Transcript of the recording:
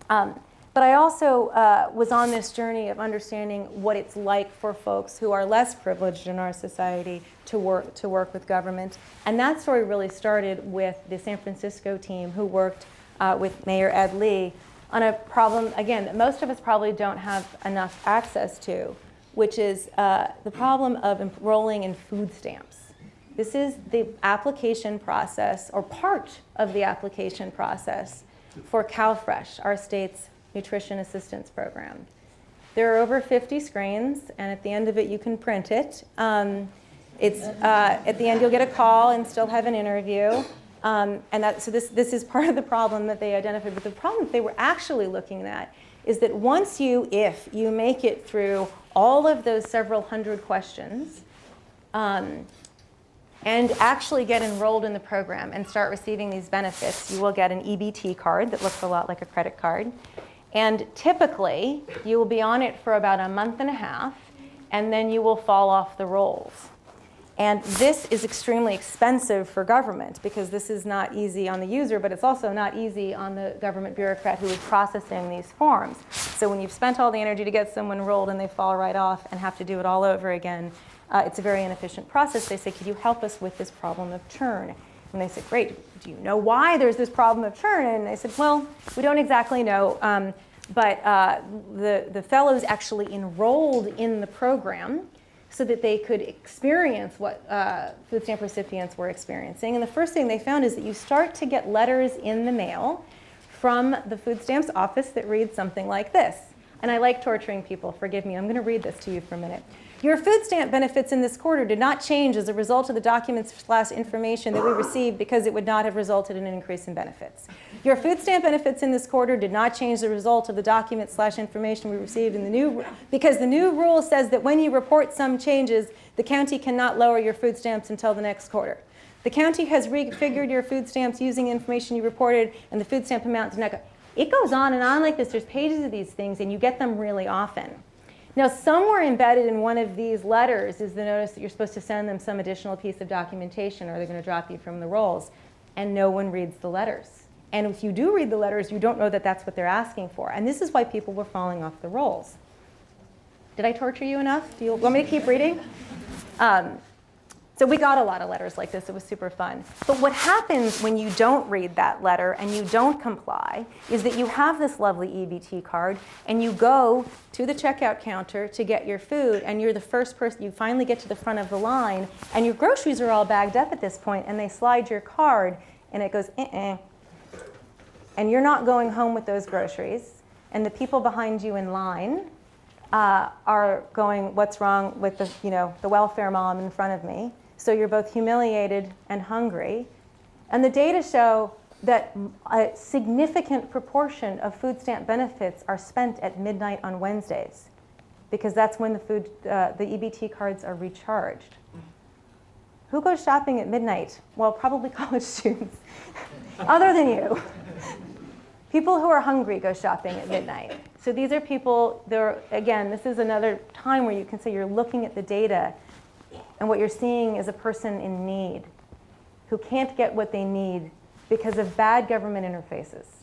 But I also was on this journey of understanding what it's like for folks who are less privileged in our society to work with government. And that story really started with the San Francisco team who worked with Mayor Ed Lee on a problem, again, that most of us probably don't have enough access to, which is the problem of enrolling in food stamps. This is the application process, or part of the application process, for CalFresh, our state's nutrition assistance program. There are over 50 screens, and at the end of it, you can print it. At the end, you'll get a call and still have an interview. So this is part of the problem that they identified. But the problem that they were actually looking at is that if you make it through all of those several hundred questions, and actually get enrolled in the program and start receiving these benefits, you will get an EBT card that looks a lot like a credit card. And typically, you will be on it for about a month and a half, and then you will fall off the rolls. And this is extremely expensive for government because this is not easy on the user, but it's also not easy on the government bureaucrat who is processing these forms. So when you've spent all the energy to get someone enrolled and they fall right off and have to do it all over again, it's a very inefficient process. They say, could you help us with this problem of churn? And they said, great, do you know why there's this problem of churn? And I said, well, we don't exactly know, but the fellows actually enrolled in the program so that they could experience what food stamp recipients were experiencing. And the first thing they found is that you start to get letters in the mail from the food stamps office that read something like this. And I like torturing people, forgive me, I'm going to read this to you for a minute. Your food stamp benefits in this quarter did not change as a result of the documents/information that we received because it would not have resulted in an increase in benefits. Your food stamp benefits in this quarter did not change the result of the documents/information we received because the new rule says that when you report some changes, the county cannot lower your food stamps until the next quarter. The county has refigured your food stamps using information you reported, and the food stamp amount does not go. It goes on and on like this. There's pages of these things, and you get them really often. Now, somewhere embedded in one of these letters is the notice that you're supposed to send them some additional piece of documentation or they're going to drop you from the rolls. And no one reads the letters. And if you do read the letters, you don't know that that's what they're asking for. And this is why people were falling off the rolls. Did I torture you enough? Do you want me to keep reading? So we got a lot of letters like this. It was super fun. But what happens when you don't read that letter and you don't comply is that you have this lovely EBT card and you go to the checkout counter to get your food and you're the first person, you finally get to the front of the line and your groceries are all bagged up at this point and they slide your card and it goes, And you're not going home with those groceries and the people behind you in line are going, what's wrong with the welfare mom in front of me? So you're both humiliated and hungry. And the data show that a significant proportion of food stamp benefits are spent at midnight on Wednesdays because that's when the EBT cards are recharged. Who goes shopping at midnight? Well, probably college students, other than you. People who are hungry go shopping at midnight. So these are people, again, this is another time where you can say you're looking at the data and what you're seeing is a person in need who can't get what they need because of bad government interfaces.